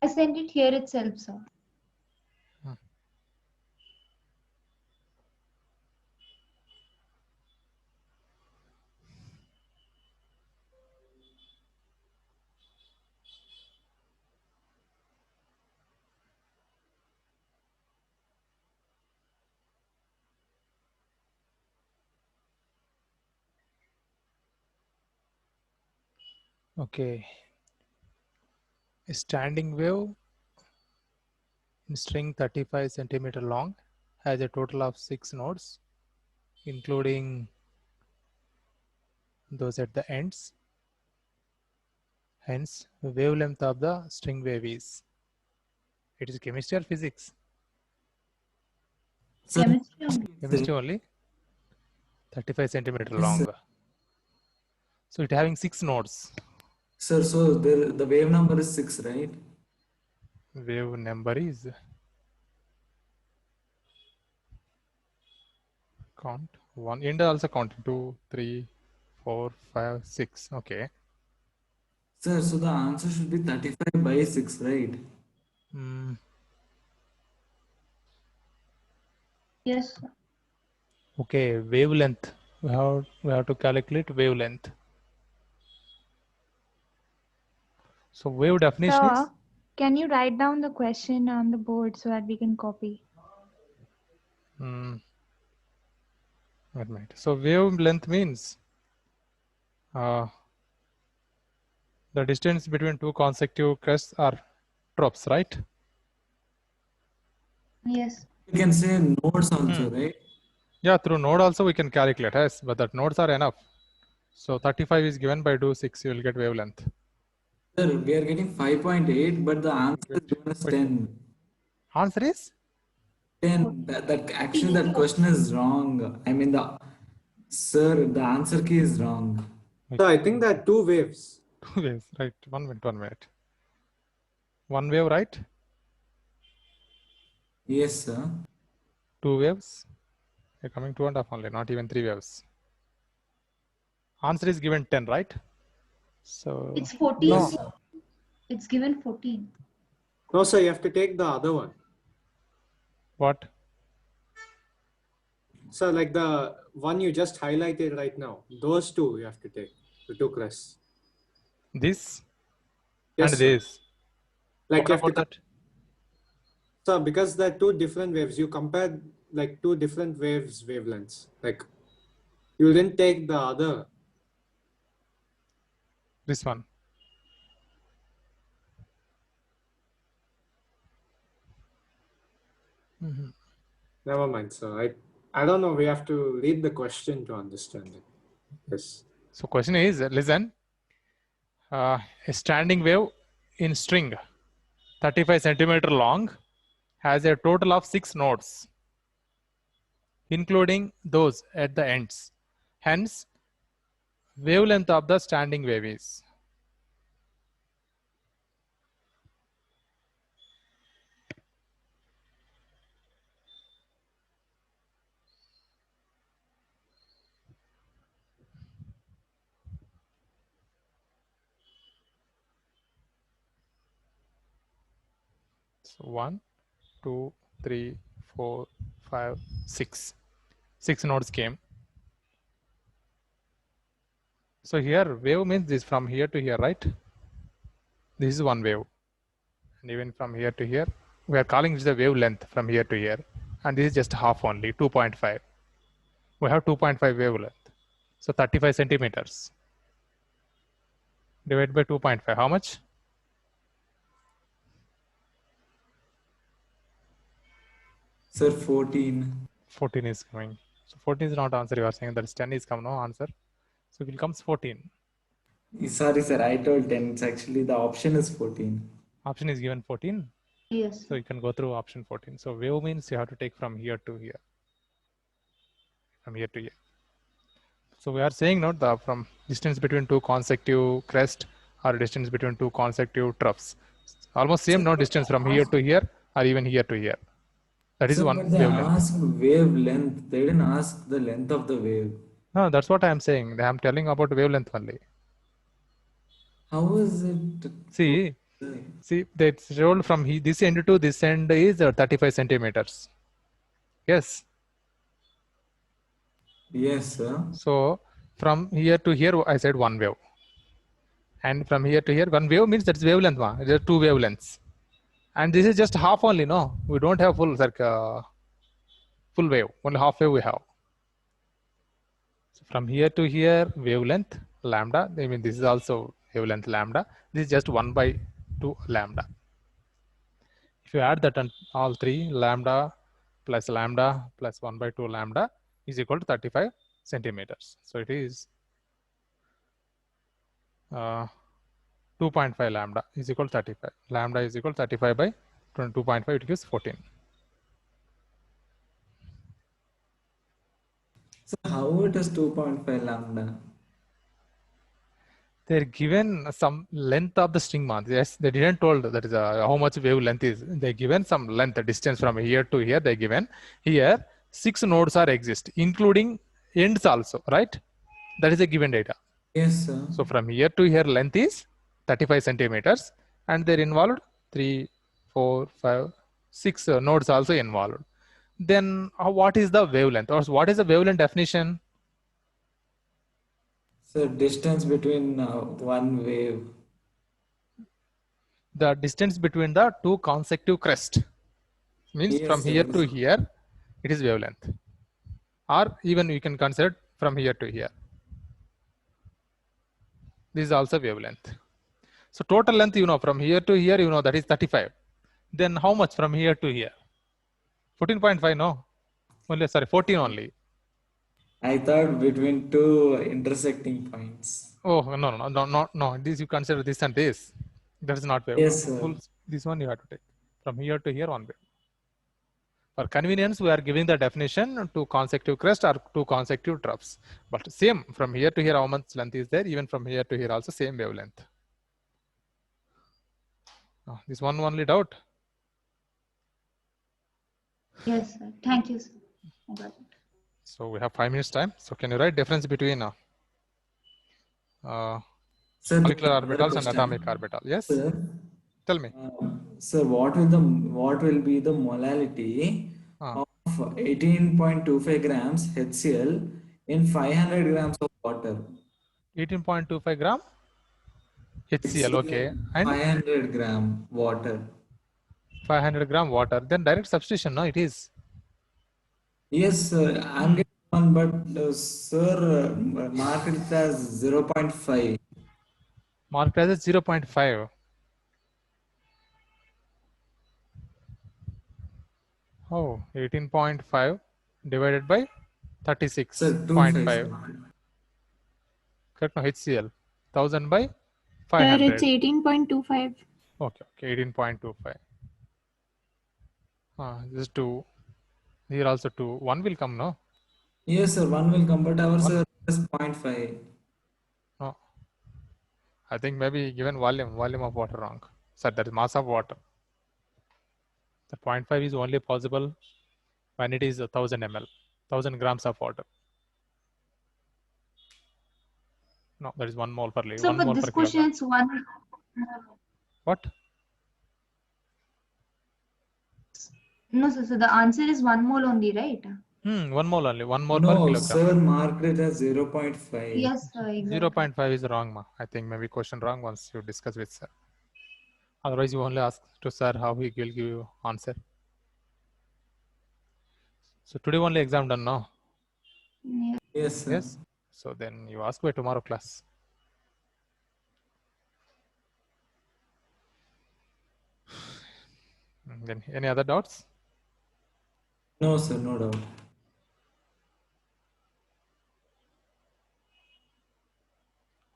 I sent it here itself, sir. Okay. A standing wave in string 35 centimeter long has a total of 6 nodes, including those at the ends. Hence, the wavelength of the string wave is. It is chemistry or physics? Chemistry only. Chemistry only. 35 centimeter Yes, long. sir. So it having 6 nodes. Sir, so the wave number is 6, right? Wave number is count 1. End also counting 2, 3, 4, 5, 6. Okay. Sir, so the answer should be 35 by 6, right? Yes, sir. Okay, wavelength. We have to calculate wavelength. So wave definition is. Sir, can you write down the question on the board so that we can copy? Wait a minute. So wavelength means the distance between two consecutive crests or drops, right? Yes. You can say nodes also, right? Yeah, through node also we can calculate, yes, but that nodes are enough. So 35 is given by do 6, you will get wavelength. Sir, we are getting 5.8, but the answer is given as 10. Answer is? 10. Actually, that question is wrong. I mean, the answer key is wrong. So I think there are 2 waves. 2 waves, right? 1 minute. 1 wave, right? Yes, sir. 2 waves. You're coming 2.5 only, not even 3 waves. Answer is given 10, right? So It's 14. no. Sir. It's given 14. No, sir, you have to take the other one. What? So like the one you just highlighted right now, those 2 you have to take, the 2 crests. This Yes, and sir. this. Like What you have to about that? So because they're 2 different waves, you compare like 2 different wavelengths. Like you didn't take the other. This one. Never mind, sir. I don't know. We have to read the question to understand it. Yes. So question is, listen, a standing wave in string 35 centimeter long has a total of 6 nodes, including those at the ends. Hence, wavelength of the standing wave is. So 1, 2, 3, 4, 5, 6. 6 nodes came. So here wave means this from here to here, right? This is one wave. And even from here to here, we are calling this the wavelength from here to here. And this is just half only, 2.5. We have 2.5 wavelength. So 35 centimeters. divided by 2.5. How much? Sir, 14. 14 is coming. So 14 is not answer. You are saying that is 10 is come, no answer. So it comes 14. Sorry, sir, I told 10. It's actually the option is 14. Option is given 14. Yes. So you can go through option 14. So wave means you have to take from here to here. From here to here. So we are saying not the from distance between two consecutive crest or distance between two consecutive troughs. Almost same no distance from here to here or even here to here. That is Sir, one but they wavelength. asked wavelength. They didn't ask the length of the wave. No, that's what I am saying. I am telling about wavelength only. How is it? See, that's rolled from this end to this end is 35 centimeters. Yes. Yes, sir. So from here to here, I said one wave. And from here to here, one wave means that's wavelength. There are two wavelengths. And this is just half only, no? We don't have full full wave. Only half wave we have. So from here to here, wavelength lambda. I mean, this is also wavelength lambda. This is just 1 by 2 lambda. If you add that on all three, lambda plus 1 by 2 lambda is equal to 35 centimeters. So it is 2.5 lambda is equal to 35. Lambda is equal to 35 by 2.5. It gives 14. So how it is 2.5 lambda? They're given some length of the string month. Yes, they didn't told that is how much wavelength is. They given some length, the distance from here to here. They given here 6 nodes are exist, including ends also, right? That is a given data. Yes, sir. So from here to here, length is 35 centimeters, and they're involved 3, 4, 5, 6 nodes also involved. Then what is the wavelength, or what is the wavelength definition? So distance between one wave. The distance between the two consecutive crests means Yes, from sir. here to here, it is wavelength. Or even you can consider from here to here. This is also wavelength. So total length, you know, from here to here, you know, that is 35. Then how much from here to here? 14.5, no? Only, sorry, 14 only. I thought between two intersecting points. Oh, no. This you consider this and this. That is not wave. Yes, sir. This one you have to take. From here to here, one wave. For convenience, we are giving the definition to consecutive crest or two consecutive troughs. But same, from here to here, how much length is there? Even from here to here, also same wavelength. Oh, this one only doubt. Yes, sir. Thank you, sir. I got it. So we have 5 minutes time. So can you write difference between Sir, molecular another orbitals and question. atomic orbital? Yes. Sir, Tell me. sir, what will be the molality of 18.25 grams HCl in 500 grams of water? 18.25 gram HCl, okay. And 500 gram water. 500 gram water. Then direct substitution, no, it is. Yes, sir. I'm getting one, but sir, mark it as 0.5. Marked as 0.5. Oh, 18.5 divided by 36.5. Correct, no, HCl. 1000 by Sir, 500. it's 18.25. Okay, 18.25. This is 2. Here also 2. 1 will come, no? Yes, sir. One will come, but ours is 0.5. No. I think maybe given volume of water wrong. So that is mass of water. The 0.5 is only possible when it is 1000 ml, 1000 grams of water. No, that is 1 mole per liter. So 1 for mole this per question, kilogram. it's one. What? No, sir. So the answer is 1 mole only, right? 1 mole only. 1 mole per No, kilogram. sir, marked it as 0.5. Yes, sir. Exactly. 0.5 is wrong, ma. I think maybe question wrong once you discuss with sir. Otherwise, you only ask to sir how he will give you answer. So today only exam done, no? Yeah. Yes, sir. Yes. So then you ask by tomorrow class. Then any other doubts? No, sir, no doubt.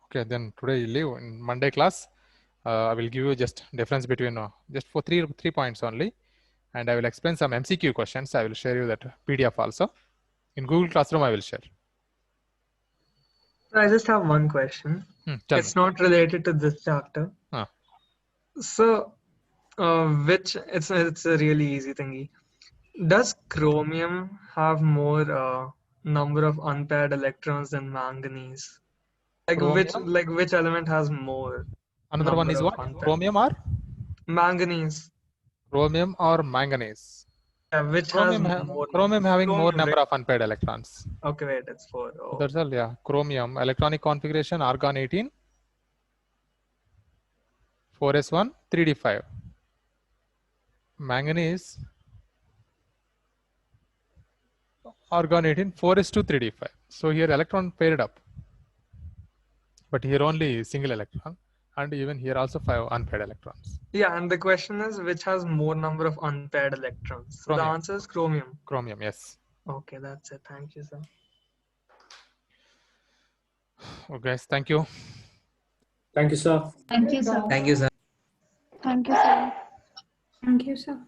Okay, then today you leave. In Monday class, I will give you just difference between just for three points only, and I will explain some MCQ questions. I will share you that PDF also. In Google Classroom, I will share. I just have one question. Tell It's me. not related to this chapter. So, it's a really easy thingy. Does chromium have more number of unpaired electrons than manganese? Chromium? Which element has more Another one number is of what? unpaired? Chromium or Manganese. chromium or manganese? Yeah, which has more Chromium having more chromium, number right? of unpaired electrons. Okay, wait, it's 4. So Oh. that's all. Yeah, chromium electronic configuration argon 18, 4s1, 3d5. Manganese argon 18, 4s2, 3d5. So here electron paired up, but here only single electron, and even here also 5 unpaired electrons. Yeah, and the question is which has more number of unpaired electrons? So the Chromium. answer is chromium. Chromium, yes. Okay, that's it. Thank you, sir. Okay, guys, thank you. Thank you, sir. Thank you, sir. Thank you, sir. Thank you, sir. Thank you, sir.